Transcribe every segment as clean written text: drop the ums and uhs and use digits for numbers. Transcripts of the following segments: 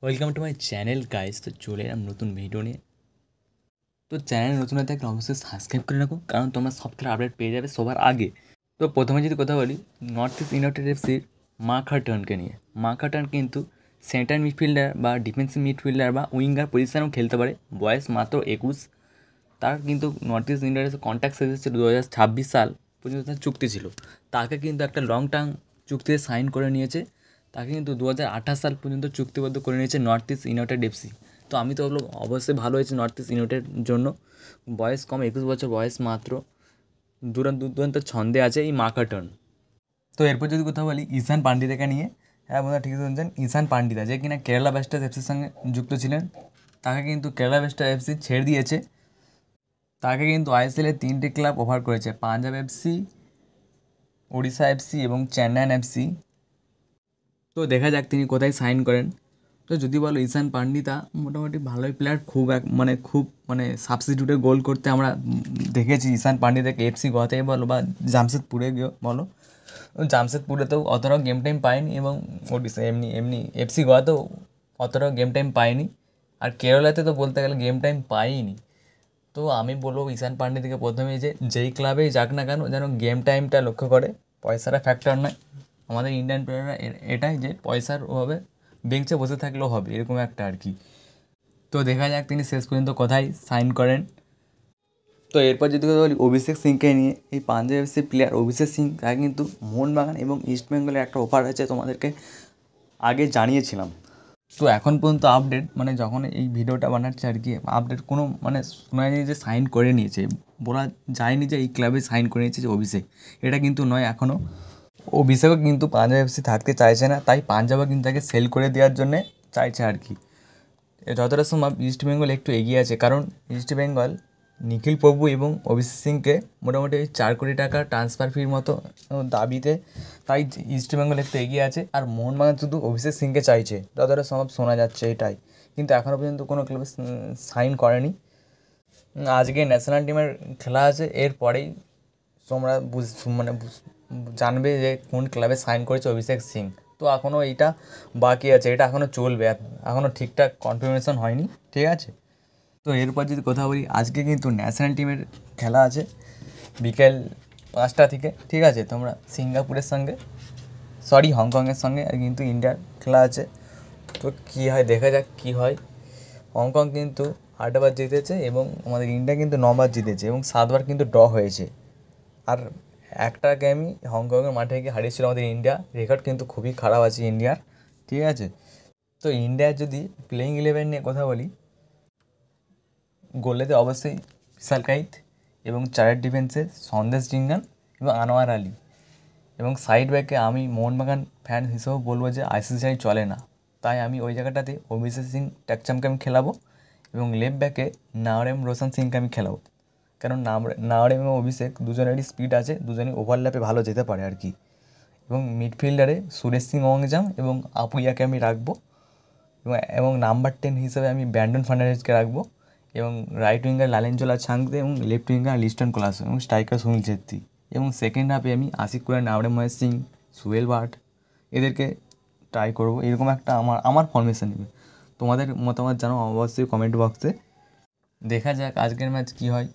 Welcome to my channel guys. তো চলে এলাম নতুন ভিডিও নিয়ে। তো চ্যানেল নতুন হয়ে থাকলে অবশ্যই সাবস্ক্রাইব করে রাখো, কারণ তোমরা সব খেলা আপডেট পেয়ে যাবে সবার আগে। তো প্রথমে যদি কথা বলি নর্থ ইস্ট ইউনাইটেড এফসির মার্কাটার্নকে নিয়ে। মার্কাটার্ন কিন্তু সেন্টার মিডফিল্ডার বা ডিফেন্সিভ মিডফিল্ডার বা উইঙ্গার পজিশনেও খেলতে পারে। বয়স মাত্র 21। তার কিন্তু নর্থ ইস্ট ইউনাইটেডের কন্ট্যাক্ট শেষ ছিল 2026 সাল পর্যন্ত তার চুক্তি ছিল। তাকে কিন্তু একটা লং টার্ম চুক্তিতে সাইন করে নিয়েছে। তাকে কিন্তু 2028 সাল পর্যন্ত চুক্তিবদ্ধ করে নিয়েছে নর্থ ইস্ট ইউনাইটেড এফসি। তো আমি তো বলবো অবশ্যই ভালো হয়েছে নর্থ ইস্ট ইউনাইটেডের জন্য। বয়স কম, 21 বছর বয়স মাত্র। দুর্দান্ত ছন্দে আছে এই মার্কাটার্ন। তো এরপর যদি কথা বলি ঈশান পান্ডিদাকে নিয়ে, হ্যাঁ বন্ধুরা ঠিক শুনছেন, ঈশান পান্ডিদা যে কিনা কেরালা ব্লাস্টার্স এফসির সঙ্গে যুক্ত ছিলেন, তাকে কিন্তু কেরালা ব্লাস্টার্স এফসি ছেড়ে দিয়েছে। তাকে কিন্তু আইএসএলের 3টি ক্লাব অফার করেছে, পাঞ্জাব এফসি, ওড়িশা এফসি এবং চেন্নাইন এফসি। তো দেখা যাক তিনি কোথায় সাইন করেন। তো যদি বলো ঈশান পান্ডিতা মোটামুটি ভালোই প্লেয়ার, খুব সাবস্টিটিউটে গোল করতে আমরা দেখেছি ঈশান পান্ডিতাকে এফসি গোয়াতে বলো বা জামশেদপুরে বলো। জামশেদপুরেতেও অতটাও গেম টাইম পায়নি এবং ওড়িশা এমনি এমনি এফসি গোয়াতেও অতটাও গেম টাইম পায়নি। আর কেরালাতে তো বলতে গেলে গেম টাইম পাইনি। তো আমি বলবো ঈশান পান্ডিতকে প্রথমে যেই ক্লাবেই যাক না কেন যেন গেম টাইমটা লক্ষ্য করে, পয়সাটা ফ্যাক্টর নয়। আমাদের ইন্ডিয়ান প্লেয়াররা এটাই যে পয়সার অভাবে বেঞ্চে বসে থাকলেও হবে, এরকম একটা আর কি। তো দেখা যাক তিনি শেষ পর্যন্ত কোথায় সাইন করেন। তো এরপর যদি কথা বলি অভিষেক সিংকে নিয়ে, এই পাঞ্জাব এফসি প্লেয়ার অভিষেক সিং, তাকে কিন্তু মোহনবাগান এবং ইস্ট বেঙ্গলের একটা অফার আছে, তোমাদেরকে আগে জানিয়েছিলাম। তো এখন পর্যন্ত আপডেট যখন এই ভিডিওটা বানাচ্ছে আর কি, আপডেট কোনো শোনা যায় যে সাইন করে নিয়েছে, বলা যায়নি যে এই ক্লাবে সাইন করে নিয়েছে যে অভিষেক। এটা কিন্তু নয় এখনও। অভিষেকও কিন্তু পাঞ্জাব এফসি থাকতে চাইছে না, তাই পাঞ্জাবও কিন্তু তাকে সেল করে দেওয়ার জন্যে চাইছে আর কি। যতটা সম্ভব ইস্ট বেঙ্গল একটু এগিয়ে আছে, কারণ ইস্ট বেঙ্গল নিখিল প্রভু এবং অভিষেক সিংকে মোটামুটি 4 কোটি টাকা ট্রান্সফার ফির মতো দাবিতে, তাই ইস্ট বেঙ্গল একটু এগিয়ে আছে। আর মোহনবাগান শুধু অভিষেক সিংকে চাইছে, যতটা সম্ভব শোনা যাচ্ছে এটাই, কিন্তু এখনও পর্যন্ত কোনো ক্লাবে সাইন করেনি। আজকে ন্যাশনাল টিমের খেলা আছে, এরপরেই তোমরা জানবে যে কোন ক্লাবে সাইন করেছে অভিষেক সিং। তো এখনও এইটা বাকি আছে, এটা এখনও চলবে, এখনও ঠিকঠাক কনফার্মেশন হয়নি, ঠিক আছে। তো এরপর যদি কথা বলি, আজকে কিন্তু ন্যাশনাল টিমের খেলা আছে বিকেল 5টা থেকে, ঠিক আছে। তোমরা সিঙ্গাপুরের সঙ্গে হংকংয়ের সঙ্গে কিন্তু ইন্ডিয়ার খেলা আছে। তো কী হয় দেখা যাক কী হয়। হংকং কিন্তু 8বার জিতেছে এবং আমাদের ইন্ডিয়া কিন্তু 9বার জিতেছে এবং 7বার কিন্তু ড্র হয়েছে। আর একটা গেমই হংকংয়ের মাঠে গিয়ে হারিয়েছিল আমাদের ইন্ডিয়া। রেকর্ড কিন্তু খুবই খারাপ আছে ইন্ডিয়ার, ঠিক আছে। তো ইন্ডিয়ার যদি প্লেইং 11 নিয়ে কথা বলি, গোলেতে অবশ্যই বিশাল কাইত এবং চারের ডিফেন্সে সন্দেশ জিঙ্গান এবং আনোয়ার আলী, এবং সাইড ব্যাকে আমি মোহনবাগান ফ্যান হিসেবেও বলবো যে আইসিসি চলে না, তাই আমি ওই জায়গাটাতে অভিষেক সিং ট্যাকচামকে আমি খেলাবো এবং লেফট ব্যাকে নাওরেম রোশন সিংকে আমি খেলাবো। কারণ নাওরেম এবং অভিষেক দুজনেরই স্পিড আছে, দুজনেই ওভারল্যাপে ভালো যেতে পারে আর কি। এবং মিডফিল্ডারে সুরেশ সিং ওয়াংজাম এবং আপুইয়াকে আমি রাখবো, এবং নাম্বার 10 হিসেবে আমি ব্যান্ডন ফার্নান্ডেজকে রাখবো, এবং রাইট উইঙ্গার লালেনজোলা ছাংদে এবং লেফট উইঙ্গার লিস্টন কোলাস এবং স্ট্রাইকার সুনীল ছেত্রী। এবং সেকেন্ড হাফে আমি আশিক কুরান, নাওরেম মহেশ সিং, সুহেল ভাট এদেরকে ট্রাই করবো। এরকম একটা আমার ফরমেশন নেবে। তোমাদের মতামত জানাও অবশ্যই কমেন্ট বক্সে। দেখা যাক আজকের ম্যাচ কী হয়।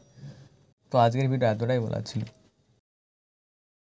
তো আজকের ভিডিও এতটাই বলার ছিল।